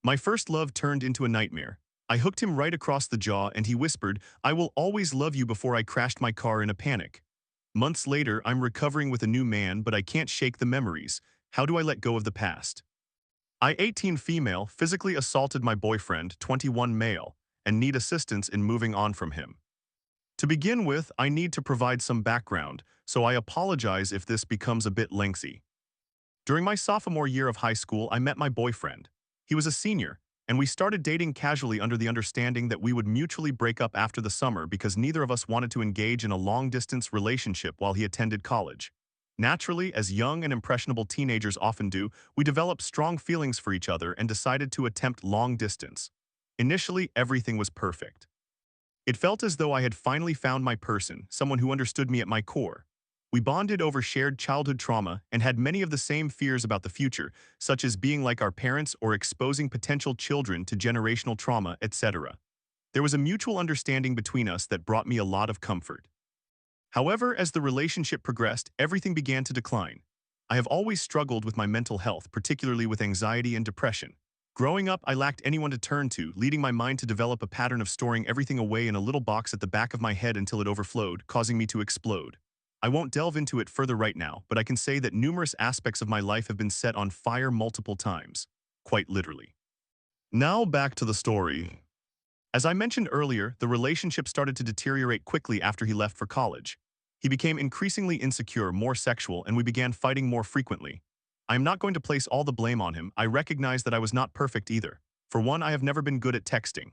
My first love turned into a nightmare. I hooked him right across the jaw and he whispered, "I will always love you," before I crashed my car in a panic. Months later, I'm recovering with a new man, but I can't shake the memories. How do I let go of the past? I, 18 female, physically assaulted my boyfriend, 21 male, and need assistance in moving on from him. To begin with, I need to provide some background, so I apologize if this becomes a bit lengthy. During my sophomore year of high school, I met my boyfriend. He was a senior, and we started dating casually under the understanding that we would mutually break up after the summer because neither of us wanted to engage in a long-distance relationship while he attended college. Naturally, as young and impressionable teenagers often do, we developed strong feelings for each other and decided to attempt long distance. Initially, everything was perfect. It felt as though I had finally found my person, someone who understood me at my core. We bonded over shared childhood trauma and had many of the same fears about the future, such as being like our parents or exposing potential children to generational trauma, etc. There was a mutual understanding between us that brought me a lot of comfort. However, as the relationship progressed, everything began to decline. I have always struggled with my mental health, particularly with anxiety and depression. Growing up, I lacked anyone to turn to, leading my mind to develop a pattern of storing everything away in a little box at the back of my head until it overflowed, causing me to explode. I won't delve into it further right now, but I can say that numerous aspects of my life have been set on fire multiple times. Quite literally. Now back to the story. As I mentioned earlier, the relationship started to deteriorate quickly after he left for college. He became increasingly insecure, more sexual, and we began fighting more frequently. I am not going to place all the blame on him. I recognize that I was not perfect either. For one, I have never been good at texting.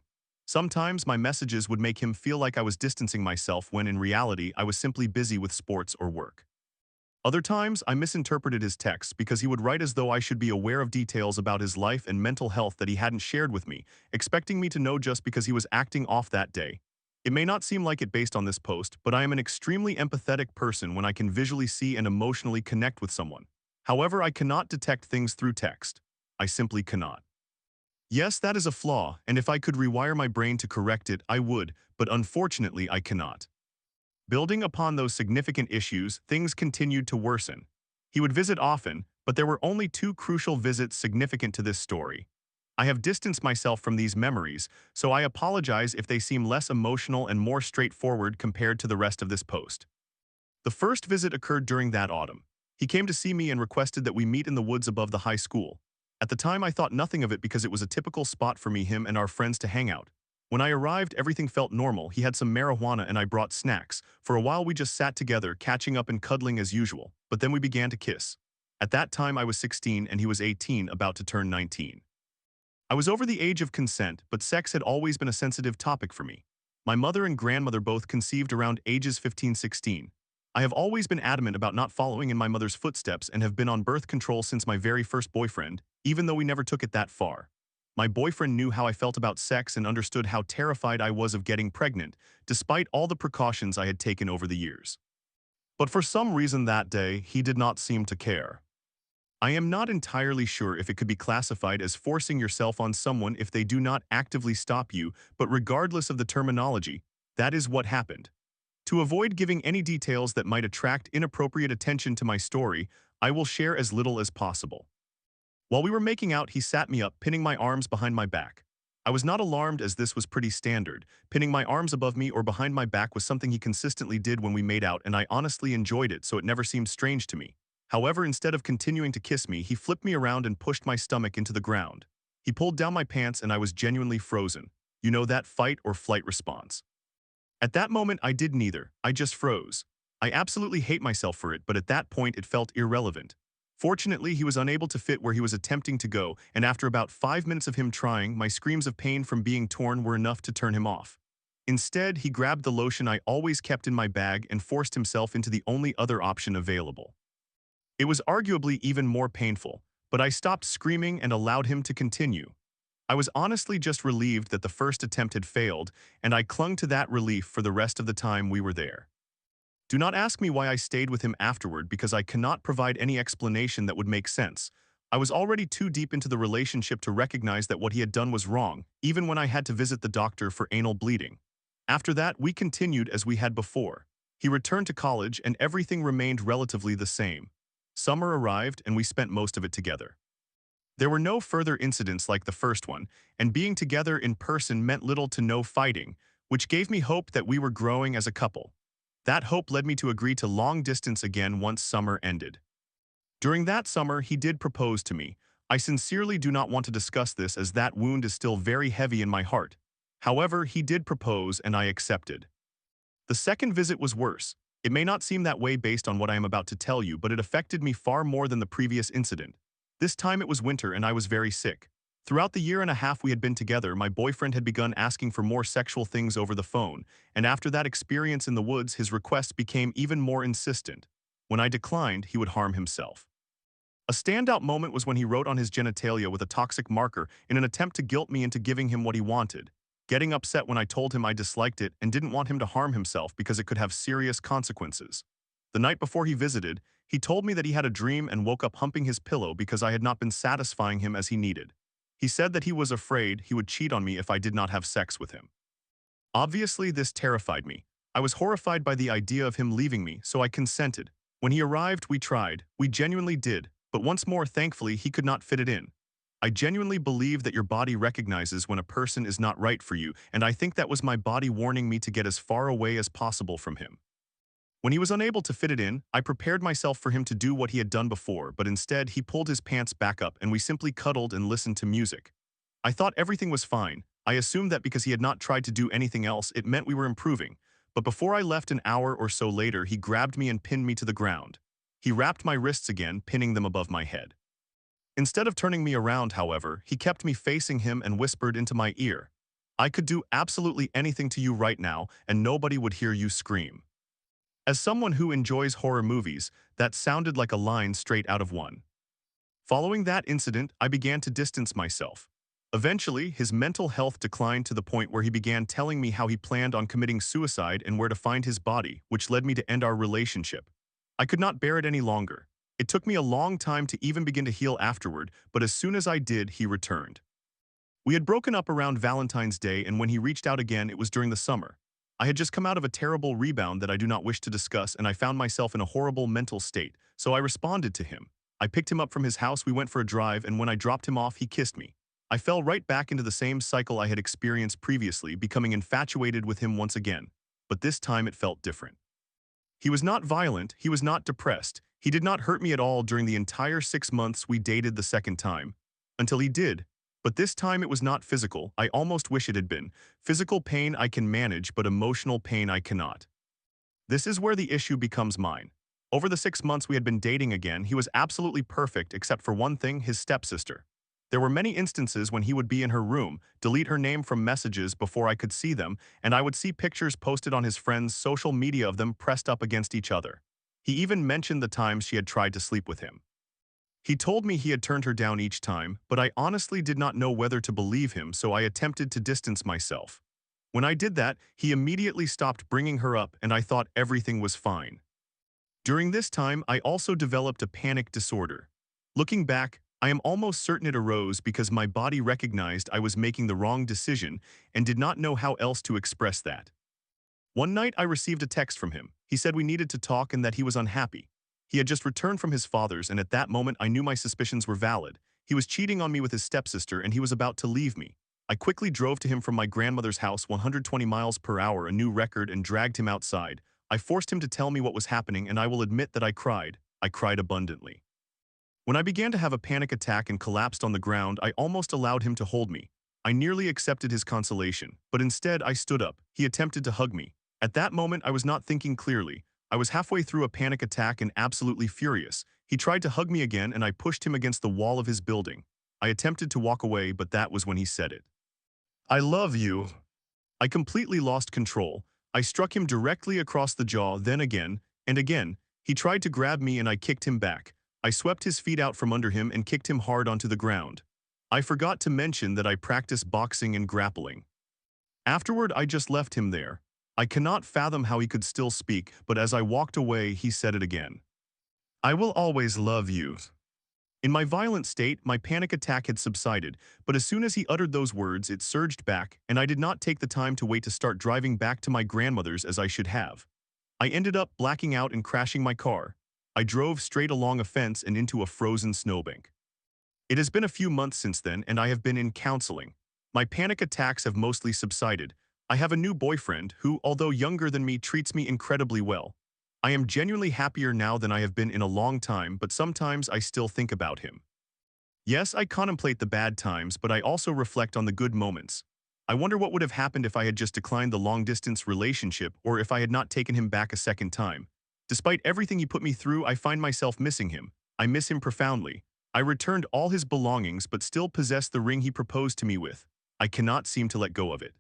Sometimes my messages would make him feel like I was distancing myself when in reality I was simply busy with sports or work. Other times, I misinterpreted his texts because he would write as though I should be aware of details about his life and mental health that he hadn't shared with me, expecting me to know just because he was acting off that day. It may not seem like it based on this post, but I am an extremely empathetic person when I can visually see and emotionally connect with someone. However, I cannot detect things through text. I simply cannot. Yes, that is a flaw, and if I could rewire my brain to correct it, I would, but unfortunately I cannot. Building upon those significant issues, things continued to worsen. He would visit often, but there were only two crucial visits significant to this story. I have distanced myself from these memories, so I apologize if they seem less emotional and more straightforward compared to the rest of this post. The first visit occurred during that autumn. He came to see me and requested that we meet in the woods above the high school. At the time, I thought nothing of it because it was a typical spot for me, him, and our friends to hang out. When I arrived, everything felt normal. He had some marijuana and I brought snacks. For a while, we just sat together, catching up and cuddling as usual, but then we began to kiss. At that time, I was 16 and he was 18, about to turn 19. I was over the age of consent, but sex had always been a sensitive topic for me. My mother and grandmother both conceived around ages 15-16. I have always been adamant about not following in my mother's footsteps and have been on birth control since my very first boyfriend, even though we never took it that far. My boyfriend knew how I felt about sex and understood how terrified I was of getting pregnant, despite all the precautions I had taken over the years. But for some reason that day, he did not seem to care. I am not entirely sure if it could be classified as forcing yourself on someone if they do not actively stop you, but regardless of the terminology, that is what happened. To avoid giving any details that might attract inappropriate attention to my story, I will share as little as possible. While we were making out, he sat me up, pinning my arms behind my back. I was not alarmed as this was pretty standard. Pinning my arms above me or behind my back was something he consistently did when we made out, and I honestly enjoyed it, so it never seemed strange to me. However, instead of continuing to kiss me, he flipped me around and pushed my stomach into the ground. He pulled down my pants and I was genuinely frozen. You know, that fight or flight response. At that moment, I did neither. I just froze. I absolutely hate myself for it, but at that point it felt irrelevant. Fortunately, he was unable to fit where he was attempting to go, and after about 5 minutes of him trying, my screams of pain from being torn were enough to turn him off. Instead, he grabbed the lotion I always kept in my bag and forced himself into the only other option available. It was arguably even more painful, but I stopped screaming and allowed him to continue. I was honestly just relieved that the first attempt had failed, and I clung to that relief for the rest of the time we were there. Do not ask me why I stayed with him afterward because I cannot provide any explanation that would make sense. I was already too deep into the relationship to recognize that what he had done was wrong, even when I had to visit the doctor for anal bleeding. After that, we continued as we had before. He returned to college and everything remained relatively the same. Summer arrived and we spent most of it together. There were no further incidents like the first one, and being together in person meant little to no fighting, which gave me hope that we were growing as a couple. That hope led me to agree to long distance again once summer ended. During that summer, he did propose to me. I sincerely do not want to discuss this as that wound is still very heavy in my heart. However, he did propose and I accepted. The second visit was worse. It may not seem that way based on what I am about to tell you, but it affected me far more than the previous incident. This time it was winter and I was very sick. Throughout the year and a half we had been together, my boyfriend had begun asking for more sexual things over the phone, and after that experience in the woods, his requests became even more insistent. When I declined, he would harm himself. A standout moment was when he wrote on his genitalia with a toxic marker in an attempt to guilt me into giving him what he wanted, getting upset when I told him I disliked it and didn't want him to harm himself because it could have serious consequences. The night before he visited, he told me that he had a dream and woke up humping his pillow because I had not been satisfying him as he needed. He said that he was afraid he would cheat on me if I did not have sex with him. Obviously, this terrified me. I was horrified by the idea of him leaving me, so I consented. When he arrived, we tried. We genuinely did. But once more, thankfully, he could not fit it in. I genuinely believe that your body recognizes when a person is not right for you, and I think that was my body warning me to get as far away as possible from him. When he was unable to fit it in, I prepared myself for him to do what he had done before, but instead he pulled his pants back up and we simply cuddled and listened to music. I thought everything was fine. I assumed that because he had not tried to do anything else, it meant we were improving. But before I left an hour or so later, he grabbed me and pinned me to the ground. He wrapped my wrists again, pinning them above my head. Instead of turning me around, however, he kept me facing him and whispered into my ear, "I could do absolutely anything to you right now, and nobody would hear you scream." As someone who enjoys horror movies, that sounded like a line straight out of one. Following that incident, I began to distance myself. Eventually, his mental health declined to the point where he began telling me how he planned on committing suicide and where to find his body, which led me to end our relationship. I could not bear it any longer. It took me a long time to even begin to heal afterward, but as soon as I did, he returned. We had broken up around Valentine's Day, and when he reached out again, it was during the summer. I had just come out of a terrible rebound that I do not wish to discuss, and I found myself in a horrible mental state, so I responded to him. I picked him up from his house, we went for a drive, and when I dropped him off, he kissed me. I fell right back into the same cycle I had experienced previously, becoming infatuated with him once again. But this time it felt different. He was not violent, he was not depressed, he did not hurt me at all during the entire 6 months we dated the second time. Until he did. But this time it was not physical, I almost wish it had been. Physical pain I can manage, but emotional pain I cannot. This is where the issue becomes mine. Over the 6 months we had been dating again, he was absolutely perfect except for one thing, his stepsister. There were many instances when he would be in her room, delete her name from messages before I could see them, and I would see pictures posted on his friends' social media of them pressed up against each other. He even mentioned the times she had tried to sleep with him. He told me he had turned her down each time, but I honestly did not know whether to believe him, so I attempted to distance myself. When I did that, he immediately stopped bringing her up and I thought everything was fine. During this time, I also developed a panic disorder. Looking back, I am almost certain it arose because my body recognized I was making the wrong decision and did not know how else to express that. One night I received a text from him. He said we needed to talk and that he was unhappy. He had just returned from his father's, and at that moment I knew my suspicions were valid. He was cheating on me with his stepsister and he was about to leave me. I quickly drove to him from my grandmother's house 120 miles per hour, a new record, and dragged him outside. I forced him to tell me what was happening, and I will admit that I cried. I cried abundantly. When I began to have a panic attack and collapsed on the ground, I almost allowed him to hold me. I nearly accepted his consolation, but instead I stood up. He attempted to hug me. At that moment, I was not thinking clearly. I was halfway through a panic attack and absolutely furious. He tried to hug me again, and I pushed him against the wall of his building. I attempted to walk away, but that was when he said it. "I love you." I completely lost control. I struck him directly across the jaw, then again, and again. He tried to grab me and I kicked him back. I swept his feet out from under him and kicked him hard onto the ground. I forgot to mention that I practice boxing and grappling. Afterward, I just left him there. I cannot fathom how he could still speak, but as I walked away, he said it again. "I will always love you." In my violent state, my panic attack had subsided, but as soon as he uttered those words, it surged back, and I did not take the time to wait to start driving back to my grandmother's as I should have. I ended up blacking out and crashing my car. I drove straight along a fence and into a frozen snowbank. It has been a few months since then, and I have been in counseling. My panic attacks have mostly subsided. I have a new boyfriend who, although younger than me, treats me incredibly well. I am genuinely happier now than I have been in a long time, but sometimes I still think about him. Yes, I contemplate the bad times, but I also reflect on the good moments. I wonder what would have happened if I had just declined the long-distance relationship or if I had not taken him back a second time. Despite everything he put me through, I find myself missing him. I miss him profoundly. I returned all his belongings but still possess the ring he proposed to me with. I cannot seem to let go of it.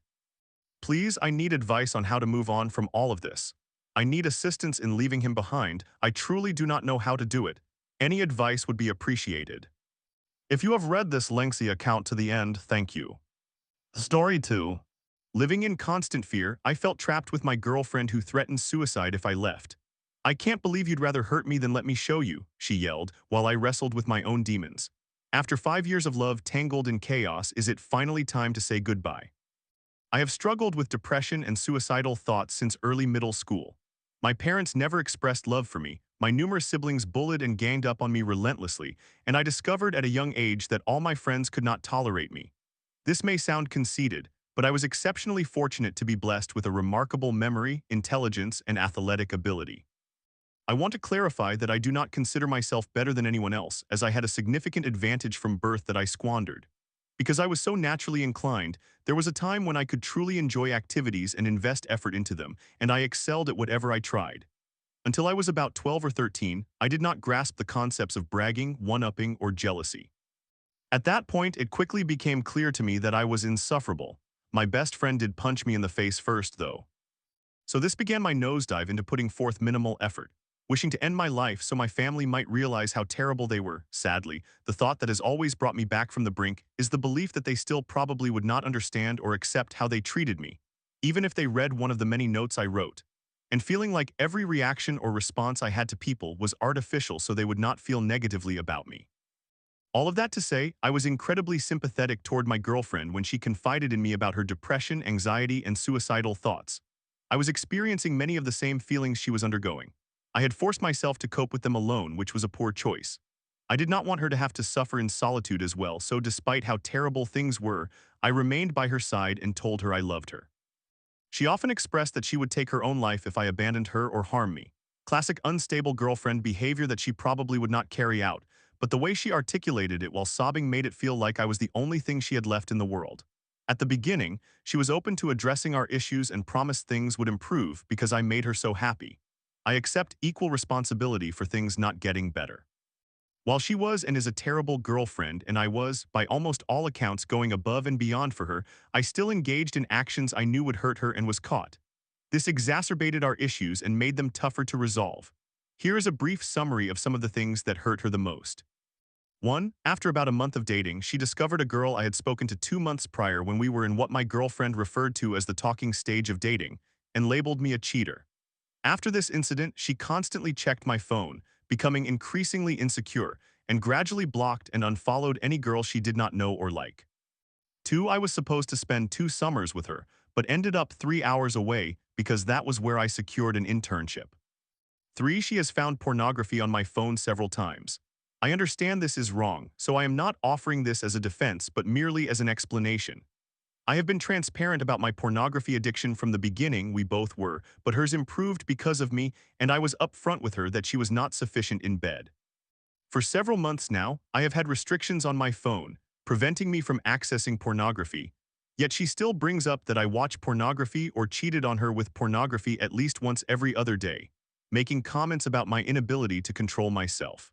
Please, I need advice on how to move on from all of this. I need assistance in leaving him behind. I truly do not know how to do it. Any advice would be appreciated. If you have read this lengthy account to the end, thank you. Story 2. Living in constant fear, I felt trapped with my girlfriend who threatened suicide if I left. I can't believe you'd rather hurt me than let me show you, she yelled, while I wrestled with my own demons. After 5 years of love tangled in chaos, is it finally time to say goodbye? I have struggled with depression and suicidal thoughts since early middle school. My parents never expressed love for me, my numerous siblings bullied and ganged up on me relentlessly, and I discovered at a young age that all my friends could not tolerate me. This may sound conceited, but I was exceptionally fortunate to be blessed with a remarkable memory, intelligence, and athletic ability. I want to clarify that I do not consider myself better than anyone else, as I had a significant advantage from birth that I squandered. Because I was so naturally inclined, there was a time when I could truly enjoy activities and invest effort into them, and I excelled at whatever I tried. Until I was about 12 or 13, I did not grasp the concepts of bragging, one-upping, or jealousy. At that point, it quickly became clear to me that I was insufferable. My best friend did punch me in the face first, though. So this began my nosedive into putting forth minimal effort, wishing to end my life so my family might realize how terrible they were. Sadly, the thought that has always brought me back from the brink is the belief that they still probably would not understand or accept how they treated me, even if they read one of the many notes I wrote. And feeling like every reaction or response I had to people was artificial so they would not feel negatively about me. All of that to say, I was incredibly sympathetic toward my girlfriend when she confided in me about her depression, anxiety, and suicidal thoughts. I was experiencing many of the same feelings she was undergoing. I had forced myself to cope with them alone, which was a poor choice. I did not want her to have to suffer in solitude as well, so despite how terrible things were, I remained by her side and told her I loved her. She often expressed that she would take her own life if I abandoned her or harmed me. Classic unstable girlfriend behavior that she probably would not carry out, but the way she articulated it while sobbing made it feel like I was the only thing she had left in the world. At the beginning, she was open to addressing our issues and promised things would improve because I made her so happy. I accept equal responsibility for things not getting better. While she was and is a terrible girlfriend and I was, by almost all accounts, going above and beyond for her, I still engaged in actions I knew would hurt her and was caught. This exacerbated our issues and made them tougher to resolve. Here is a brief summary of some of the things that hurt her the most. 1. After about a month of dating, she discovered a girl I had spoken to 2 months prior when we were in what my girlfriend referred to as the talking stage of dating, and labeled me a cheater. After this incident, she constantly checked my phone, becoming increasingly insecure, and gradually blocked and unfollowed any girl she did not know or like. 2. I was supposed to spend 2 summers with her, but ended up 3 hours away because that was where I secured an internship. 3. She has found pornography on my phone several times. I understand this is wrong, so I am not offering this as a defense but merely as an explanation. I have been transparent about my pornography addiction from the beginning, we both were, but hers improved because of me, and I was upfront with her that she was not sufficient in bed. For several months now, I have had restrictions on my phone, preventing me from accessing pornography. Yet she still brings up that I watch pornography or cheated on her with pornography at least once every other day, making comments about my inability to control myself.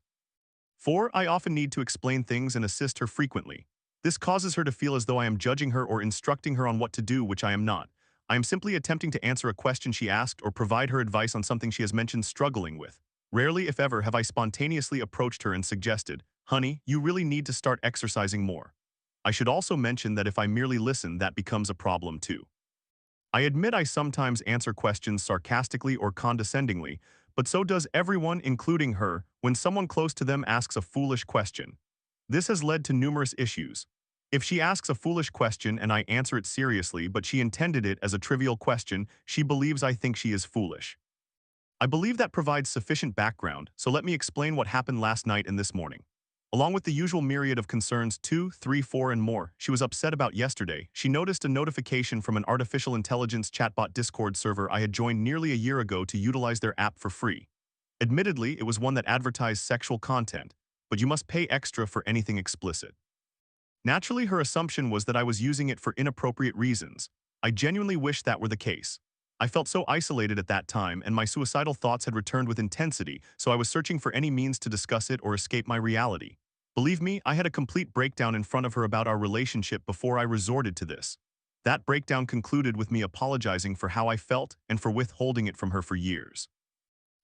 4. I often need to explain things and assist her frequently. This causes her to feel as though I am judging her or instructing her on what to do, which I am not. I am simply attempting to answer a question she asked or provide her advice on something she has mentioned struggling with. Rarely, if ever, have I spontaneously approached her and suggested, "Honey, you really need to start exercising more." I should also mention that if I merely listen, that becomes a problem too. I admit I sometimes answer questions sarcastically or condescendingly, but so does everyone, including her, when someone close to them asks a foolish question. This has led to numerous issues. If she asks a foolish question and I answer it seriously but she intended it as a trivial question, she believes I think she is foolish. I believe that provides sufficient background, so let me explain what happened last night and this morning. Along with the usual myriad of concerns 2, 3, 4, and more she was upset about yesterday, she noticed a notification from an artificial intelligence chatbot Discord server I had joined nearly a year ago to utilize their app for free. Admittedly, it was one that advertised sexual content, but you must pay extra for anything explicit. Naturally, her assumption was that I was using it for inappropriate reasons. I genuinely wished that were the case. I felt so isolated at that time, and my suicidal thoughts had returned with intensity, so I was searching for any means to discuss it or escape my reality. Believe me, I had a complete breakdown in front of her about our relationship before I resorted to this. That breakdown concluded with me apologizing for how I felt and for withholding it from her for years.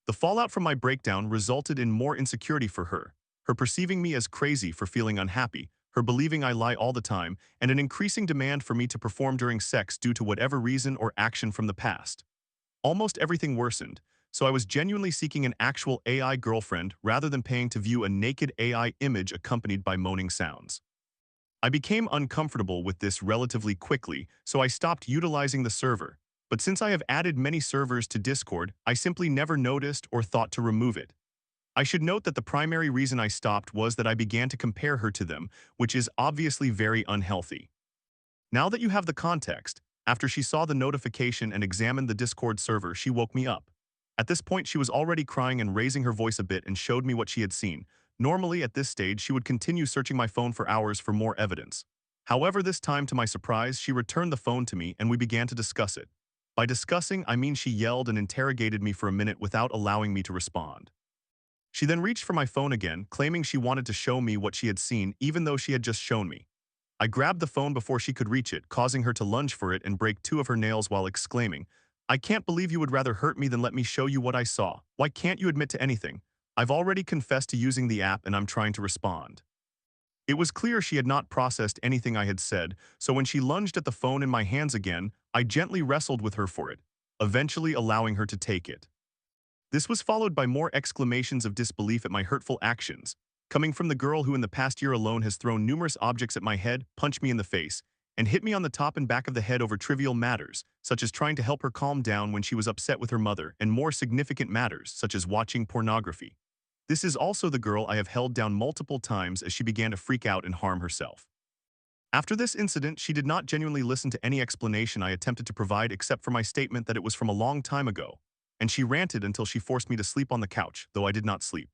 The fallout from my breakdown resulted in more insecurity for her perceiving me as crazy for feeling unhappy, her believing I lie all the time, and an increasing demand for me to perform during sex due to whatever reason or action from the past. Almost everything worsened, so I was genuinely seeking an actual AI girlfriend rather than paying to view a naked AI image accompanied by moaning sounds. I became uncomfortable with this relatively quickly, so I stopped utilizing the server. But since I have added many servers to Discord, I simply never noticed or thought to remove it. I should note that the primary reason I stopped was that I began to compare her to them, which is obviously very unhealthy. Now that you have the context, after she saw the notification and examined the Discord server, she woke me up. At this point, she was already crying and raising her voice a bit and showed me what she had seen. Normally, at this stage, she would continue searching my phone for hours for more evidence. However, this time, to my surprise, she returned the phone to me and we began to discuss it. By discussing, I mean she yelled and interrogated me for a minute without allowing me to respond. She then reached for my phone again, claiming she wanted to show me what she had seen even though she had just shown me. I grabbed the phone before she could reach it, causing her to lunge for it and break two of her nails while exclaiming, "I can't believe you would rather hurt me than let me show you what I saw. Why can't you admit to anything? I've already confessed to using the app and I'm trying to respond." It was clear she had not processed anything I had said, so when she lunged at the phone in my hands again, I gently wrestled with her for it, eventually allowing her to take it. This was followed by more exclamations of disbelief at my hurtful actions, coming from the girl who in the past year alone has thrown numerous objects at my head, punched me in the face, and hit me on the top and back of the head over trivial matters, such as trying to help her calm down when she was upset with her mother, and more significant matters, such as watching pornography. This is also the girl I have held down multiple times as she began to freak out and harm herself. After this incident, she did not genuinely listen to any explanation I attempted to provide except for my statement that it was from a long time ago, and she ranted until she forced me to sleep on the couch, though I did not sleep.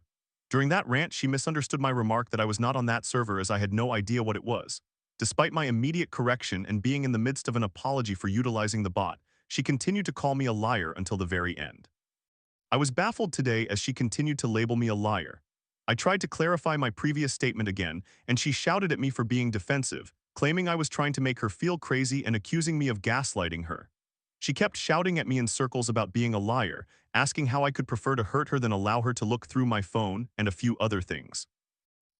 During that rant, she misunderstood my remark that I was not on that server as I had no idea what it was. Despite my immediate correction and being in the midst of an apology for utilizing the bot, she continued to call me a liar until the very end. I was baffled today as she continued to label me a liar. I tried to clarify my previous statement again, and she shouted at me for being defensive, claiming I was trying to make her feel crazy and accusing me of gaslighting her. She kept shouting at me in circles about being a liar, asking how I could prefer to hurt her than allow her to look through my phone, and a few other things.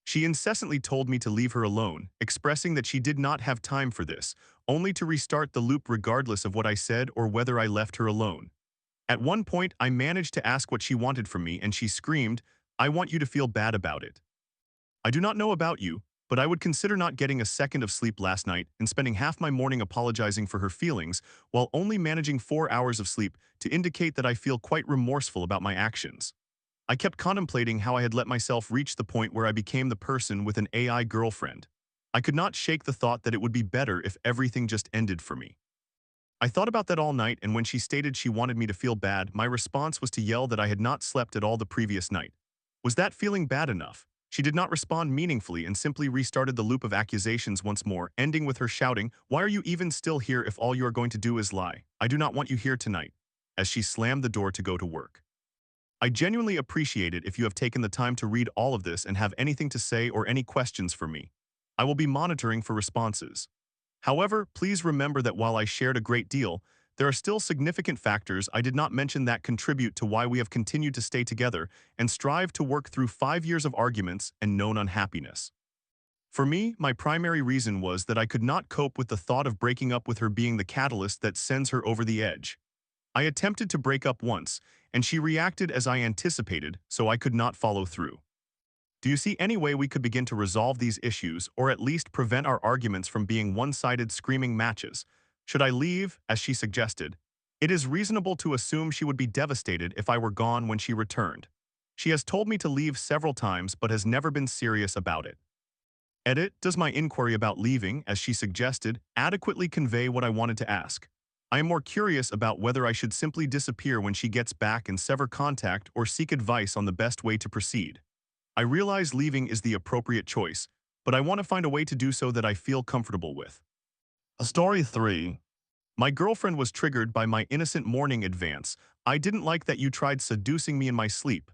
She incessantly told me to leave her alone, expressing that she did not have time for this, only to restart the loop regardless of what I said or whether I left her alone. At one point, I managed to ask what she wanted from me, and she screamed, "I want you to feel bad about it. I do not know about you, but I would consider not getting a second of sleep last night and spending half my morning apologizing for her feelings while only managing 4 hours of sleep to indicate that I feel quite remorseful about my actions." I kept contemplating how I had let myself reach the point where I became the person with an AI girlfriend. I could not shake the thought that it would be better if everything just ended for me. I thought about that all night, and when she stated she wanted me to feel bad, my response was to yell that I had not slept at all the previous night. Was that feeling bad enough? She did not respond meaningfully and simply restarted the loop of accusations once more, ending with her shouting, "Why are you even still here if all you are going to do is lie? I do not want you here tonight," as she slammed the door to go to work. I genuinely appreciate it if you have taken the time to read all of this and have anything to say or any questions for me. I will be monitoring for responses. However, please remember that while I shared a great deal, there are still significant factors I did not mention that contribute to why we have continued to stay together and strive to work through 5 years of arguments and known unhappiness. For me, my primary reason was that I could not cope with the thought of breaking up with her being the catalyst that sends her over the edge. I attempted to break up once, and she reacted as I anticipated, so I could not follow through. Do you see any way we could begin to resolve these issues or at least prevent our arguments from being one-sided screaming matches? Should I leave, as she suggested? It is reasonable to assume she would be devastated if I were gone when she returned. She has told me to leave several times but has never been serious about it. Edit, does my inquiry about leaving, as she suggested, adequately convey what I wanted to ask? I am more curious about whether I should simply disappear when she gets back and sever contact or seek advice on the best way to proceed. I realize leaving is the appropriate choice, but I want to find a way to do so that I feel comfortable with. Story 3. My girlfriend was triggered by my innocent morning advance. I didn't like that you tried seducing me in my sleep.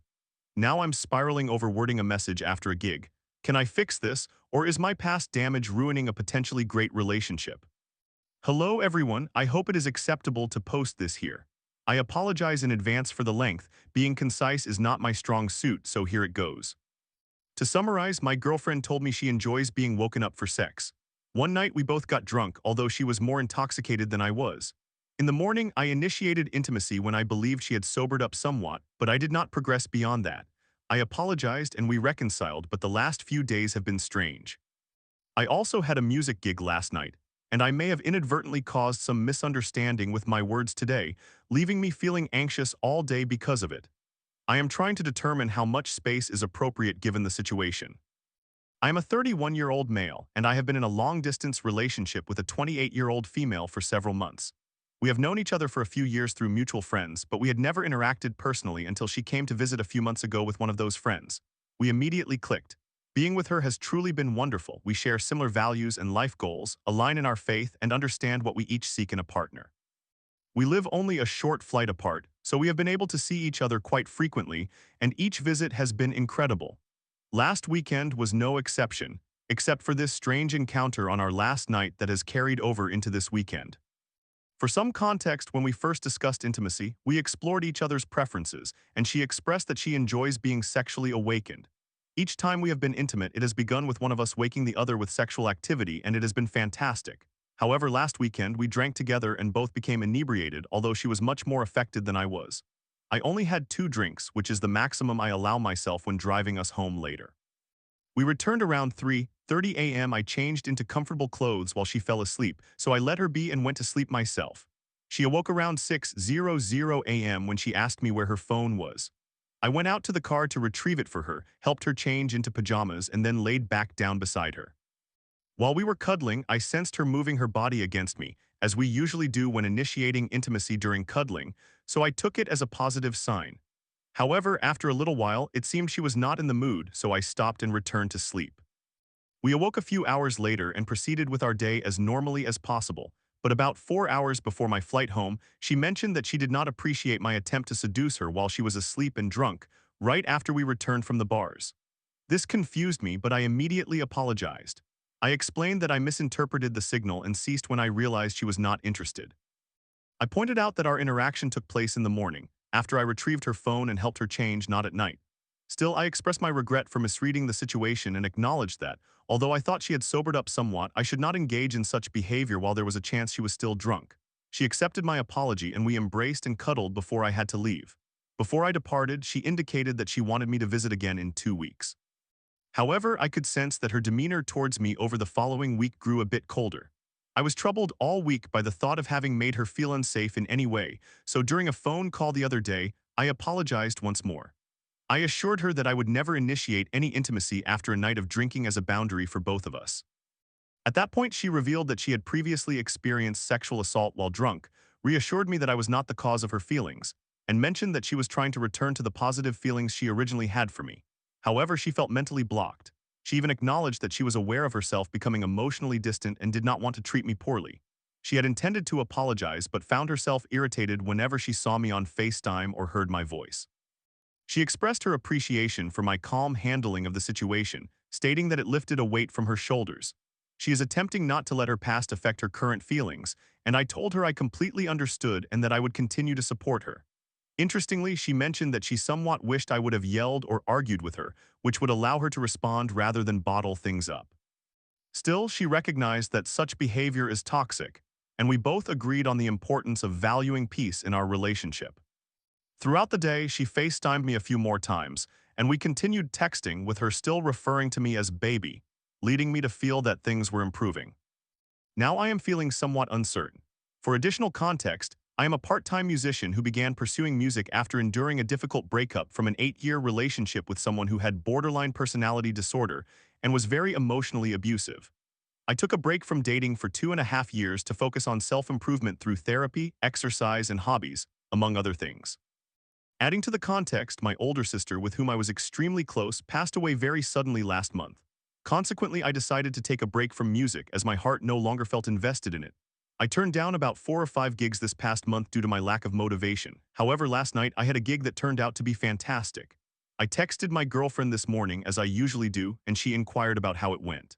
Now I'm spiraling over wording a message after a gig. Can I fix this, or is my past damage ruining a potentially great relationship? Hello everyone, I hope it is acceptable to post this here. I apologize in advance for the length. Being concise is not my strong suit, so here it goes. To summarize, my girlfriend told me she enjoys being woken up for sex. One night we both got drunk, although she was more intoxicated than I was. In the morning, I initiated intimacy when I believed she had sobered up somewhat, but I did not progress beyond that. I apologized and we reconciled, but the last few days have been strange. I also had a music gig last night, and I may have inadvertently caused some misunderstanding with my words today, leaving me feeling anxious all day because of it. I am trying to determine how much space is appropriate given the situation. I am a 31-year-old male, and I have been in a long-distance relationship with a 28-year-old female for several months. We have known each other for a few years through mutual friends, but we had never interacted personally until she came to visit a few months ago with one of those friends. We immediately clicked. Being with her has truly been wonderful. We share similar values and life goals, align in our faith, and understand what we each seek in a partner. We live only a short flight apart, so we have been able to see each other quite frequently, and each visit has been incredible. Last weekend was no exception, except for this strange encounter on our last night that has carried over into this weekend. For some context, when we first discussed intimacy, we explored each other's preferences, and she expressed that she enjoys being sexually awakened. Each time we have been intimate, it has begun with one of us waking the other with sexual activity, and it has been fantastic. However, last weekend, we drank together and both became inebriated, although she was much more affected than I was. I only had 2 drinks, which is the maximum I allow myself when driving us home later. We returned around 3:30 a.m. I changed into comfortable clothes while she fell asleep, so I let her be and went to sleep myself. She awoke around 6:00 a.m. when she asked me where her phone was. I went out to the car to retrieve it for her, helped her change into pajamas, and then laid back down beside her. While we were cuddling, I sensed her moving her body against me, as we usually do when initiating intimacy during cuddling, so I took it as a positive sign. However, after a little while, it seemed she was not in the mood, so I stopped and returned to sleep. We awoke a few hours later and proceeded with our day as normally as possible, but about 4 hours before my flight home, she mentioned that she did not appreciate my attempt to seduce her while she was asleep and drunk, right after we returned from the bars. This confused me, but I immediately apologized. I explained that I misinterpreted the signal and ceased when I realized she was not interested. I pointed out that our interaction took place in the morning, after I retrieved her phone and helped her change, not at night. Still, I expressed my regret for misreading the situation and acknowledged that, although I thought she had sobered up somewhat, I should not engage in such behavior while there was a chance she was still drunk. She accepted my apology and we embraced and cuddled before I had to leave. Before I departed, she indicated that she wanted me to visit again in 2 weeks. However, I could sense that her demeanor towards me over the following week grew a bit colder. I was troubled all week by the thought of having made her feel unsafe in any way, so during a phone call the other day, I apologized once more. I assured her that I would never initiate any intimacy after a night of drinking as a boundary for both of us. At that point, she revealed that she had previously experienced sexual assault while drunk, reassured me that I was not the cause of her feelings, and mentioned that she was trying to return to the positive feelings she originally had for me. However, she felt mentally blocked. She even acknowledged that she was aware of herself becoming emotionally distant and did not want to treat me poorly. She had intended to apologize but found herself irritated whenever she saw me on FaceTime or heard my voice. She expressed her appreciation for my calm handling of the situation, stating that it lifted a weight from her shoulders. She is attempting not to let her past affect her current feelings, and I told her I completely understood and that I would continue to support her. Interestingly, she mentioned that she somewhat wished I would have yelled or argued with her, which would allow her to respond rather than bottle things up. Still, she recognized that such behavior is toxic, and we both agreed on the importance of valuing peace in our relationship. Throughout the day, she FaceTimed me a few more times, and we continued texting with her still referring to me as baby, leading me to feel that things were improving. Now I am feeling somewhat uncertain. For additional context, I am a part-time musician who began pursuing music after enduring a difficult breakup from an 8-year relationship with someone who had borderline personality disorder and was very emotionally abusive. I took a break from dating for 2.5 years to focus on self-improvement through therapy, exercise, and hobbies, among other things. Adding to the context, my older sister, with whom I was extremely close, passed away very suddenly last month. Consequently, I decided to take a break from music as my heart no longer felt invested in it. I turned down about 4 or 5 gigs this past month due to my lack of motivation. However, last night I had a gig that turned out to be fantastic. I texted my girlfriend this morning, as I usually do, and she inquired about how it went.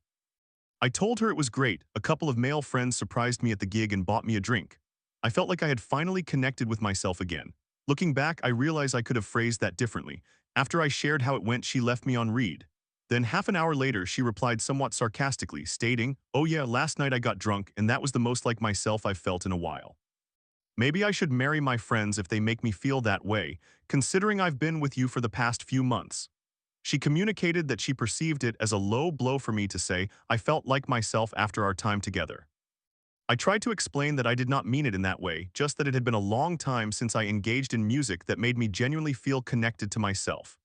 I told her it was great. A couple of male friends surprised me at the gig and bought me a drink. I felt like I had finally connected with myself again. Looking back, I realize I could have phrased that differently. After I shared how it went, she left me on read. Then half an hour later, she replied somewhat sarcastically, stating, "Oh yeah, last night I got drunk and that was the most like myself I've felt in a while. Maybe I should marry my friends if they make me feel that way, considering I've been with you for the past few months." She communicated that she perceived it as a low blow for me to say I felt like myself after our time together. I tried to explain that I did not mean it in that way, just that it had been a long time since I engaged in music that made me genuinely feel connected to myself.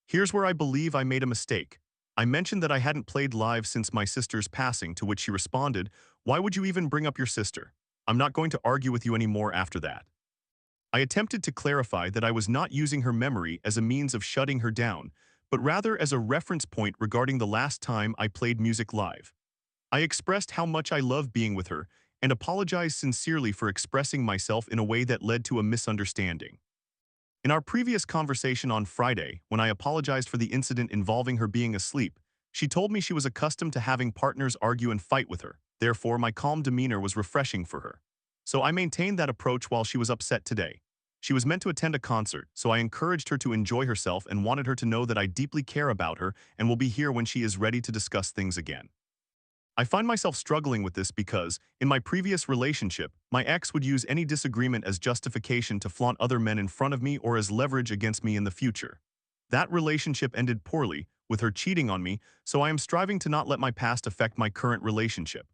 Here's where I believe I made a mistake. I mentioned that I hadn't played live since my sister's passing, to which she responded, "Why would you even bring up your sister? I'm not going to argue with you anymore after that." I attempted to clarify that I was not using her memory as a means of shutting her down, but rather as a reference point regarding the last time I played music live. I expressed how much I love being with her and apologized sincerely for expressing myself in a way that led to a misunderstanding. In our previous conversation on Friday, when I apologized for the incident involving her being asleep, she told me she was accustomed to having partners argue and fight with her. Therefore, my calm demeanor was refreshing for her. So I maintained that approach while she was upset today. She was meant to attend a concert, so I encouraged her to enjoy herself and wanted her to know that I deeply care about her and will be here when she is ready to discuss things again. I find myself struggling with this because, in my previous relationship, my ex would use any disagreement as justification to flaunt other men in front of me or as leverage against me in the future. That relationship ended poorly, with her cheating on me, so I am striving to not let my past affect my current relationship.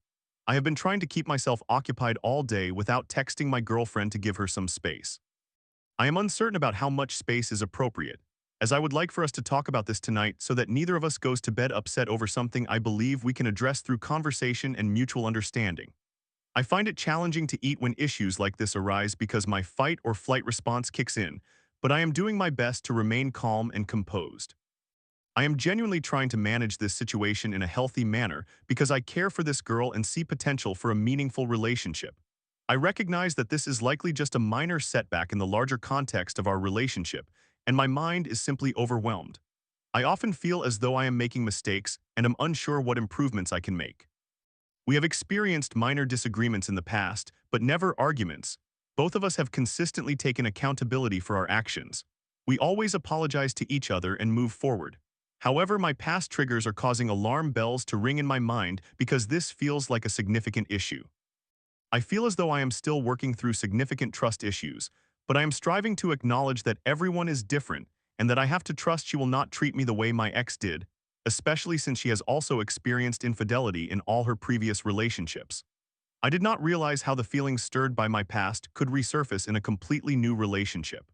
I have been trying to keep myself occupied all day without texting my girlfriend to give her some space. I am uncertain about how much space is appropriate, as I would like for us to talk about this tonight so that neither of us goes to bed upset over something I believe we can address through conversation and mutual understanding. I find it challenging to eat when issues like this arise because my fight or flight response kicks in, but I am doing my best to remain calm and composed. I am genuinely trying to manage this situation in a healthy manner because I care for this girl and see potential for a meaningful relationship. I recognize that this is likely just a minor setback in the larger context of our relationship, and my mind is simply overwhelmed. I often feel as though I am making mistakes and am unsure what improvements I can make. We have experienced minor disagreements in the past, but never arguments. Both of us have consistently taken accountability for our actions. We always apologize to each other and move forward. However, my past triggers are causing alarm bells to ring in my mind because this feels like a significant issue. I feel as though I am still working through significant trust issues, but I am striving to acknowledge that everyone is different and that I have to trust she will not treat me the way my ex did, especially since she has also experienced infidelity in all her previous relationships. I did not realize how the feelings stirred by my past could resurface in a completely new relationship.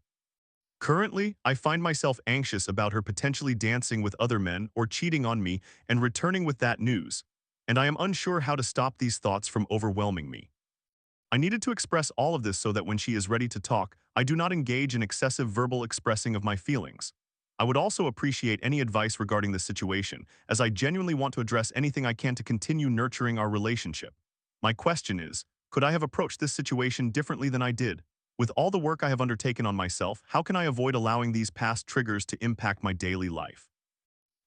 Currently, I find myself anxious about her potentially dancing with other men or cheating on me and returning with that news, and I am unsure how to stop these thoughts from overwhelming me. I needed to express all of this so that when she is ready to talk, I do not engage in excessive verbal expressing of my feelings. I would also appreciate any advice regarding this situation, as I genuinely want to address anything I can to continue nurturing our relationship. My question is, could I have approached this situation differently than I did? With all the work I have undertaken on myself, how can I avoid allowing these past triggers to impact my daily life?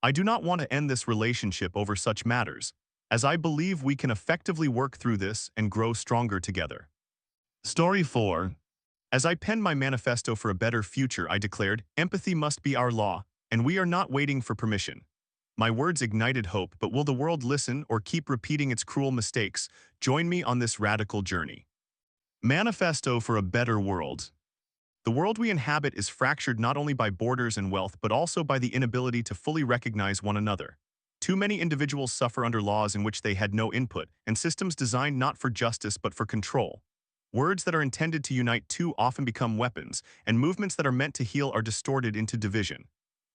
I do not want to end this relationship over such matters, as I believe we can effectively work through this and grow stronger together. Story 4. As I penned my manifesto for a better future, I declared, "Empathy must be our law, and we are not waiting for permission." My words ignited hope, but will the world listen or keep repeating its cruel mistakes? Join me on this radical journey. Manifesto for a better world. The world we inhabit is fractured not only by borders and wealth but also by the inability to fully recognize one another. Too many individuals suffer under laws in which they had no input, and systems designed not for justice but for control. Words that are intended to unite too often become weapons, and movements that are meant to heal are distorted into division.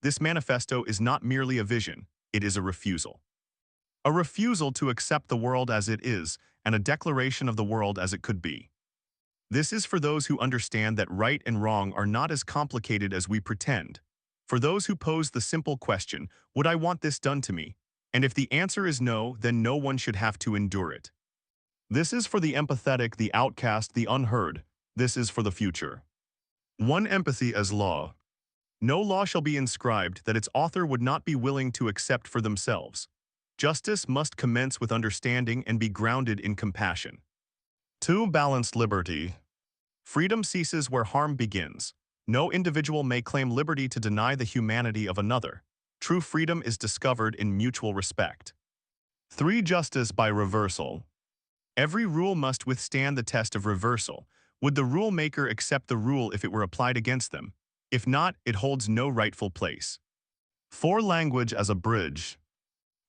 This manifesto is not merely a vision, it is a refusal. A refusal to accept the world as it is, and a declaration of the world as it could be. This is for those who understand that right and wrong are not as complicated as we pretend. For those who pose the simple question, would I want this done to me? And if the answer is no, then no one should have to endure it. This is for the empathetic, the outcast, the unheard. This is for the future. One empathy as law. No law shall be inscribed that its author would not be willing to accept for themselves. Justice must commence with understanding and be grounded in compassion. 2. Balanced liberty. Freedom ceases where harm begins. No individual may claim liberty to deny the humanity of another. True freedom is discovered in mutual respect. 3. Justice by reversal. Every rule must withstand the test of reversal. Would the rule maker accept the rule if it were applied against them? If not, it holds no rightful place. 4. Language as a bridge.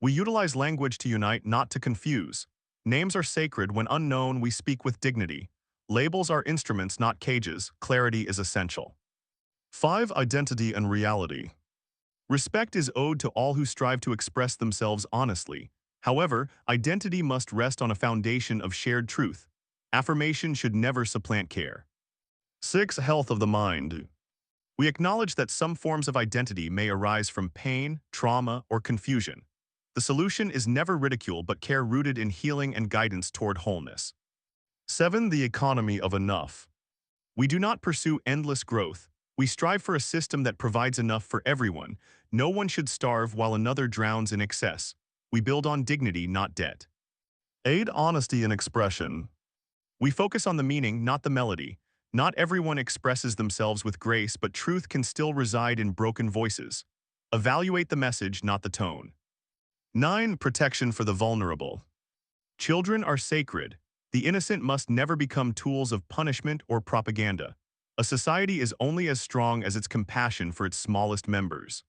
We utilize language to unite, not to confuse. Names are sacred. When unknown, we speak with dignity. Labels are instruments, not cages. Clarity is essential. 5. Identity and reality. Respect is owed to all who strive to express themselves honestly. However, identity must rest on a foundation of shared truth. Affirmation should never supplant care. 6. Health of the mind. We acknowledge that some forms of identity may arise from pain, trauma, or confusion. The solution is never ridicule but care rooted in healing and guidance toward wholeness. 7. The economy of enough. We do not pursue endless growth. We strive for a system that provides enough for everyone. No one should starve while another drowns in excess. We build on dignity, not debt. 8. Honesty and expression. We focus on the meaning, not the melody. Not everyone expresses themselves with grace, but truth can still reside in broken voices. Evaluate the message, not the tone. 9. Protection for the vulnerable. Children are sacred. The innocent must never become tools of punishment or propaganda. A society is only as strong as its compassion for its smallest members.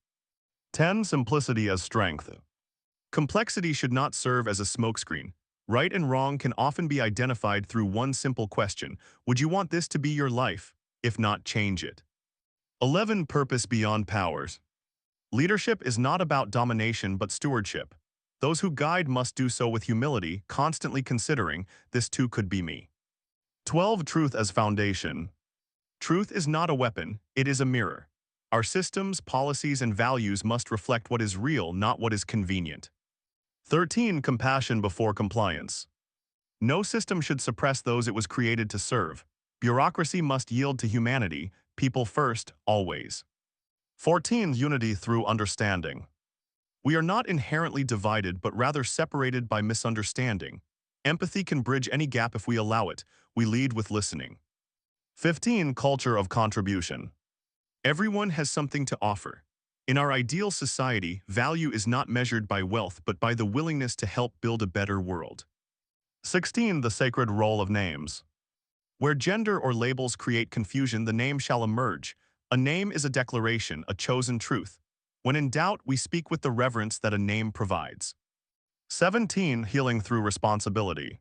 10. Simplicity as strength. Complexity should not serve as a smokescreen. Right and wrong can often be identified through one simple question. Would you want this to be your life? If not, change it. 11. Purpose beyond powers. Leadership is not about domination but stewardship. Those who guide must do so with humility, constantly considering, this too could be me. 12. Truth as foundation. Truth is not a weapon, it is a mirror. Our systems, policies, and values must reflect what is real, not what is convenient. 13. Compassion before compliance. No system should suppress those it was created to serve. Bureaucracy must yield to humanity, people first, always. 14. Unity through understanding. We are not inherently divided but rather separated by misunderstanding. Empathy can bridge any gap if we allow it. We lead with listening. 15. Culture of contribution. Everyone has something to offer. In our ideal society, value is not measured by wealth but by the willingness to help build a better world. 16. The sacred role of names. Where gender or labels create confusion, the name shall emerge. A name is a declaration, a chosen truth. When in doubt, we speak with the reverence that a name provides. 17. Healing through responsibility.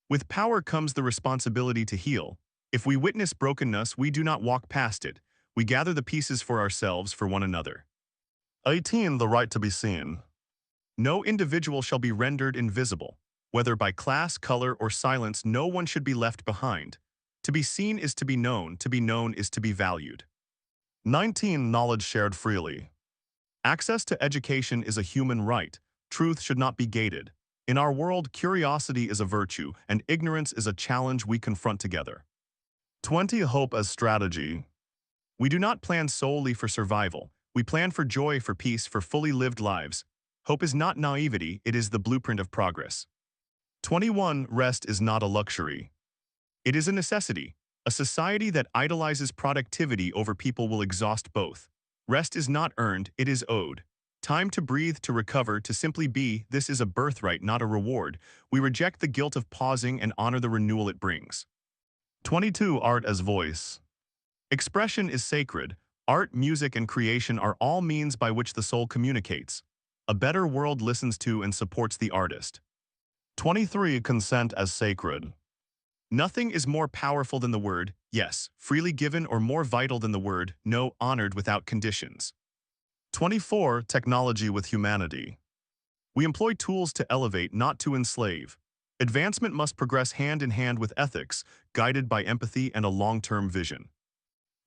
With power comes the responsibility to heal. If we witness brokenness, we do not walk past it. We gather the pieces for ourselves, for one another. 18. The right to be seen. No individual shall be rendered invisible. Whether by class, color, or silence, no one should be left behind. To be seen is to be known is to be valued. 19. Knowledge shared freely. Access to education is a human right. Truth should not be gated. In our world, curiosity is a virtue, and ignorance is a challenge we confront together. 20. Hope as strategy. We do not plan solely for survival. We plan for joy, for peace, for fully lived lives. Hope is not naivety, it is the blueprint of progress. 21. Rest is not a luxury. It is a necessity. A society that idolizes productivity over people will exhaust both. Rest is not earned, it is owed. Time to breathe, to recover, to simply be, this is a birthright, not a reward. We reject the guilt of pausing and honor the renewal it brings. 22. Art as voice. Expression is sacred. Art, music, and creation are all means by which the soul communicates. A better world listens to and supports the artist. 23. Consent as sacred. Nothing is more powerful than the word, yes, freely given or more vital than the word, no, honored without conditions. 24. Technology with humanity. We employ tools to elevate, not to enslave. Advancement must progress hand in hand with ethics, guided by empathy and a long-term vision.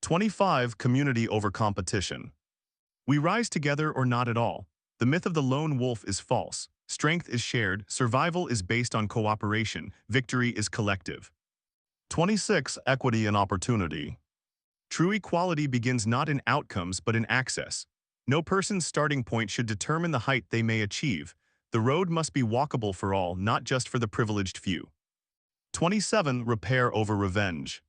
25. Community over competition. We rise together or not at all. The myth of the lone wolf is false. Strength is shared, survival is based on cooperation, victory is collective. 26. Equity and opportunity. True equality begins not in outcomes but in access. No person's starting point should determine the height they may achieve. The road must be walkable for all, not just for the privileged few. 27. Repair over revenge.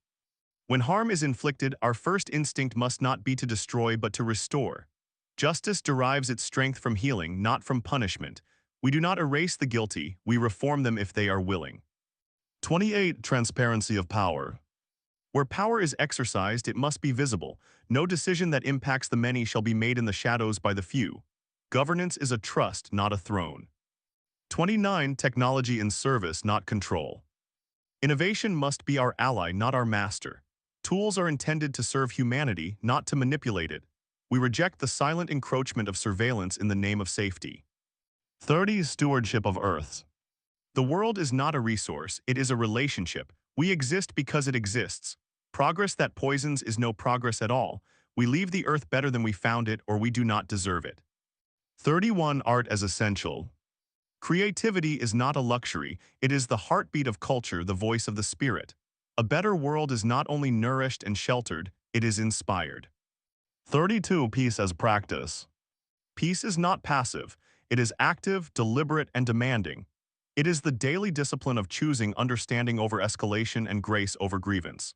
When harm is inflicted, our first instinct must not be to destroy but to restore. Justice derives its strength from healing, not from punishment. We do not erase the guilty, we reform them if they are willing. 28. Transparency of power. Where power is exercised, it must be visible. No decision that impacts the many shall be made in the shadows by the few. Governance is a trust, not a throne. 29. Technology in service, not control. Innovation must be our ally, not our master. Tools are intended to serve humanity, not to manipulate it. We reject the silent encroachment of surveillance in the name of safety. 30. Stewardship of Earth. The world is not a resource, it is a relationship. We exist because it exists. Progress that poisons is no progress at all. We leave the earth better than we found it, or we do not deserve it. 31. Art as essential. Creativity is not a luxury, it is the heartbeat of culture, the voice of the spirit. A better world is not only nourished and sheltered, it is inspired. 32. Peace as practice. Peace is not passive, it is active, deliberate, and demanding. It is the daily discipline of choosing understanding over escalation and grace over grievance.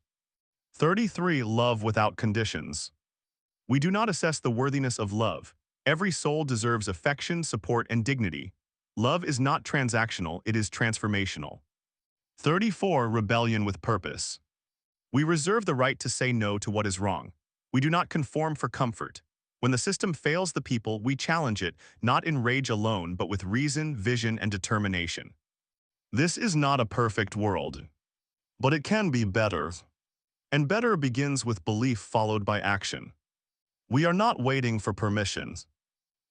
33. Love without conditions. We do not assess the worthiness of love. Every soul deserves affection, support, and dignity. Love is not transactional, it is transformational. 34. Rebellion with purpose. We reserve the right to say no to what is wrong. We do not conform for comfort. When the system fails the people, we challenge it, not in rage alone, but with reason, vision, and determination. This is not a perfect world, but it can be better. And better begins with belief followed by action. We are not waiting for permission.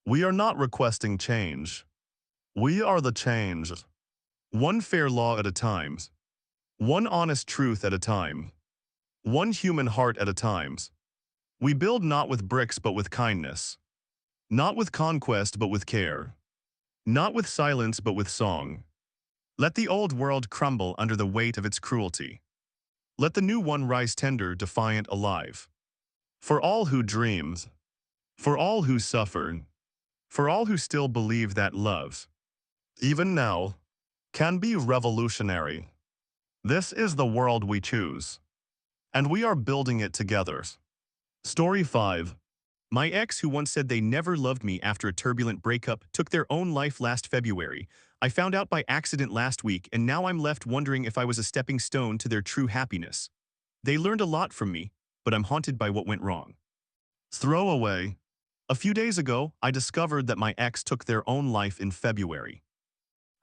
We are not requesting change. We are the change. One fair law at a time. One honest truth at a time. One human heart at a time. We build not with bricks but with kindness. Not with conquest but with care. Not with silence but with song. Let the old world crumble under the weight of its cruelty. Let the new one rise tender, defiant, alive. For all who dream, for all who suffer, for all who still believe that love, even now, can be revolutionary. This is the world we choose, and we are building it together. Story 5. My ex, who once said they never loved me after a turbulent breakup, took their own life last February. I found out by accident last week, and now I'm left wondering if I was a stepping stone to their true happiness. They learned a lot from me, but I'm haunted by what went wrong. Throwaway. A few days ago, I discovered that my ex took their own life in February.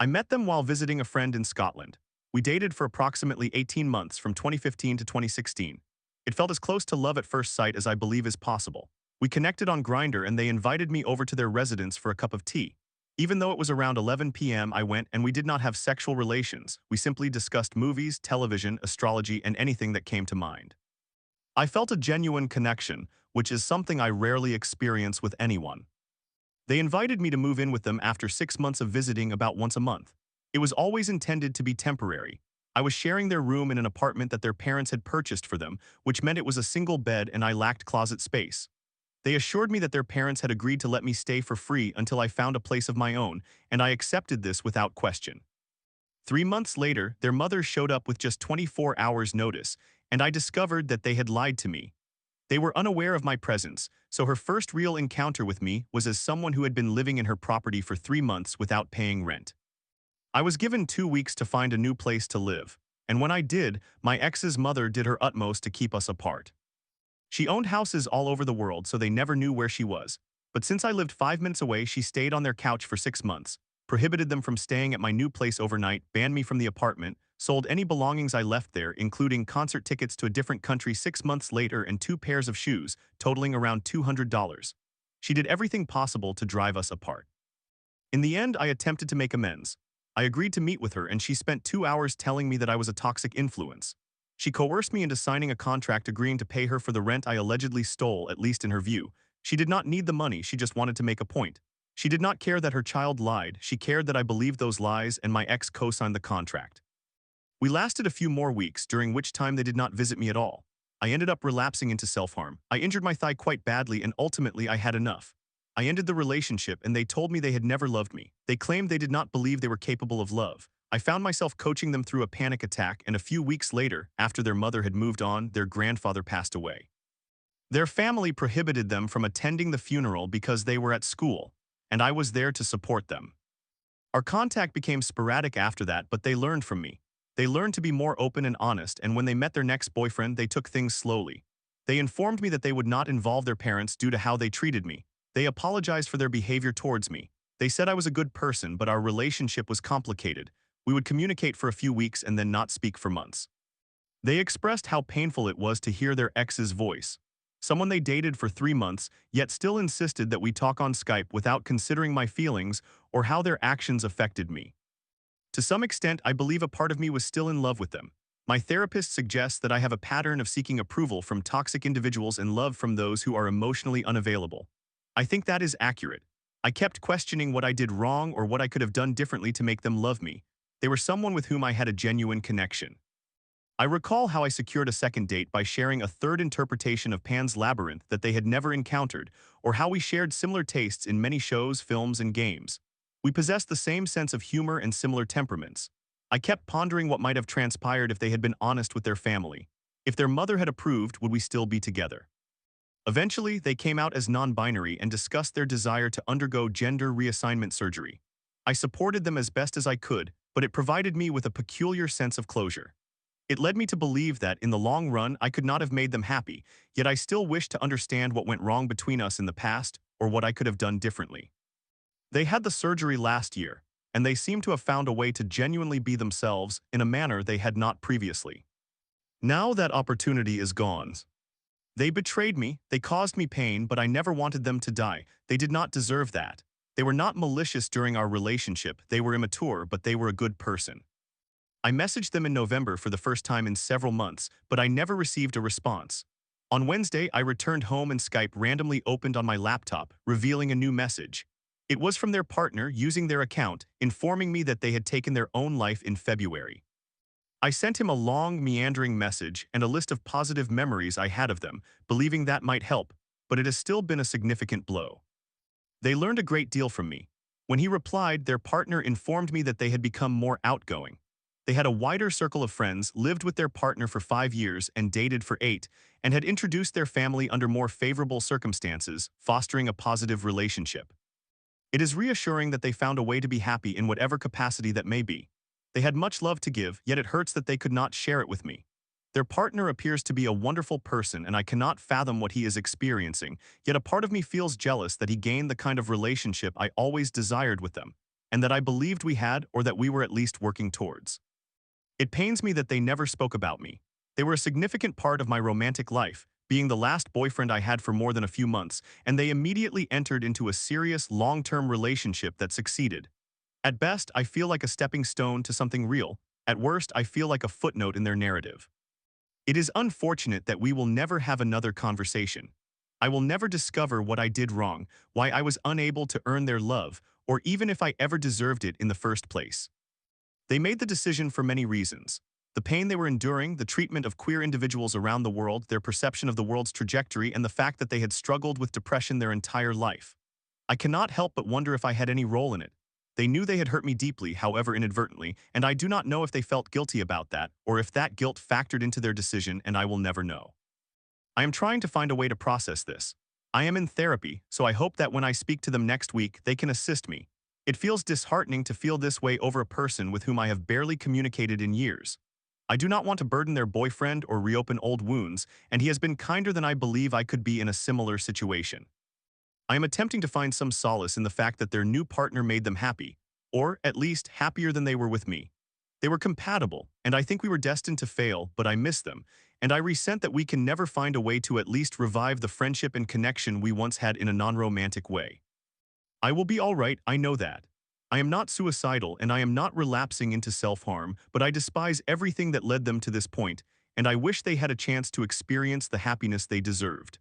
I met them while visiting a friend in Scotland. We dated for approximately 18 months from 2015 to 2016. It felt as close to love at first sight as I believe is possible. We connected on Grindr and they invited me over to their residence for a cup of tea. Even though it was around 11 p.m., I went and we did not have sexual relations. We simply discussed movies, television, astrology, and anything that came to mind. I felt a genuine connection, which is something I rarely experience with anyone. They invited me to move in with them after 6 months of visiting about once a month. It was always intended to be temporary. I was sharing their room in an apartment that their parents had purchased for them, which meant it was a single bed and I lacked closet space. They assured me that their parents had agreed to let me stay for free until I found a place of my own, and I accepted this without question. 3 months later, their mother showed up with just 24 hours notice, and I discovered that they had lied to me. They were unaware of my presence, so her first real encounter with me was as someone who had been living in her property for 3 months without paying rent. I was given 2 weeks to find a new place to live, and when I did, my ex's mother did her utmost to keep us apart. She owned houses all over the world, so they never knew where she was. But since I lived 5 minutes away, she stayed on their couch for 6 months, prohibited them from staying at my new place overnight, banned me from the apartment, sold any belongings I left there, including concert tickets to a different country 6 months later and two pairs of shoes, totaling around $200. She did everything possible to drive us apart. In the end, I attempted to make amends. I agreed to meet with her, and she spent 2 hours telling me that I was a toxic influence. She coerced me into signing a contract agreeing to pay her for the rent I allegedly stole, at least in her view. She did not need the money, she just wanted to make a point. She did not care that her child lied, she cared that I believed those lies, and my ex co-signed the contract. We lasted a few more weeks, during which time they did not visit me at all. I ended up relapsing into self-harm. I injured my thigh quite badly, and ultimately I had enough. I ended the relationship, and they told me they had never loved me. They claimed they did not believe they were capable of love. I found myself coaching them through a panic attack, and a few weeks later, after their mother had moved on, their grandfather passed away. Their family prohibited them from attending the funeral because they were at school, and I was there to support them. Our contact became sporadic after that, but they learned from me. They learned to be more open and honest, and when they met their next boyfriend, they took things slowly. They informed me that they would not involve their parents due to how they treated me. They apologized for their behavior towards me. They said I was a good person, but our relationship was complicated. We would communicate for a few weeks and then not speak for months. They expressed how painful it was to hear their ex's voice. Someone they dated for 3 months, yet still insisted that we talk on Skype without considering my feelings or how their actions affected me. To some extent, I believe a part of me was still in love with them. My therapist suggests that I have a pattern of seeking approval from toxic individuals and love from those who are emotionally unavailable. I think that is accurate. I kept questioning what I did wrong or what I could have done differently to make them love me. They were someone with whom I had a genuine connection. I recall how I secured a second date by sharing a third interpretation of Pan's Labyrinth that they had never encountered, or how we shared similar tastes in many shows, films, and games. We possessed the same sense of humor and similar temperaments. I kept pondering what might have transpired if they had been honest with their family. If their mother had approved, would we still be together? Eventually, they came out as non-binary and discussed their desire to undergo gender reassignment surgery. I supported them as best as I could, but it provided me with a peculiar sense of closure. It led me to believe that, in the long run, I could not have made them happy, yet I still wished to understand what went wrong between us in the past or what I could have done differently. They had the surgery last year, and they seem to have found a way to genuinely be themselves in a manner they had not previously. Now that opportunity is gone. They betrayed me, they caused me pain, but I never wanted them to die. They did not deserve that. They were not malicious during our relationship, they were immature, but they were a good person. I messaged them in November for the first time in several months, but I never received a response. On Wednesday, I returned home and Skype randomly opened on my laptop, revealing a new message. It was from their partner using their account, informing me that they had taken their own life in February. I sent him a long, meandering message and a list of positive memories I had of them, believing that might help, but it has still been a significant blow. They learned a great deal from me. When he replied, their partner informed me that they had become more outgoing. They had a wider circle of friends, lived with their partner for 5 years and dated for 8, and had introduced their family under more favorable circumstances, fostering a positive relationship. It is reassuring that they found a way to be happy in whatever capacity that may be. They had much love to give, yet it hurts that they could not share it with me. Their partner appears to be a wonderful person, and I cannot fathom what he is experiencing, yet a part of me feels jealous that he gained the kind of relationship I always desired with them, and that I believed we had or that we were at least working towards. It pains me that they never spoke about me. They were a significant part of my romantic life, being the last boyfriend I had for more than a few months, and they immediately entered into a serious, long-term relationship that succeeded. At best, I feel like a stepping stone to something real. At worst, I feel like a footnote in their narrative. It is unfortunate that we will never have another conversation. I will never discover what I did wrong, why I was unable to earn their love, or even if I ever deserved it in the first place. They made the decision for many reasons. The pain they were enduring, the treatment of queer individuals around the world, their perception of the world's trajectory, and the fact that they had struggled with depression their entire life. I cannot help but wonder if I had any role in it. They knew they had hurt me deeply, however inadvertently, and I do not know if they felt guilty about that, or if that guilt factored into their decision, and I will never know. I am trying to find a way to process this. I am in therapy, so I hope that when I speak to them next week, they can assist me. It feels disheartening to feel this way over a person with whom I have barely communicated in years. I do not want to burden their boyfriend or reopen old wounds, and he has been kinder than I believe I could be in a similar situation. I am attempting to find some solace in the fact that their new partner made them happy, or at least happier than they were with me. They were compatible, and I think we were destined to fail, but I miss them, and I resent that we can never find a way to at least revive the friendship and connection we once had in a non-romantic way. I will be all right, I know that. I am not suicidal and I am not relapsing into self-harm, but I despise everything that led them to this point, and I wish they had a chance to experience the happiness they deserved.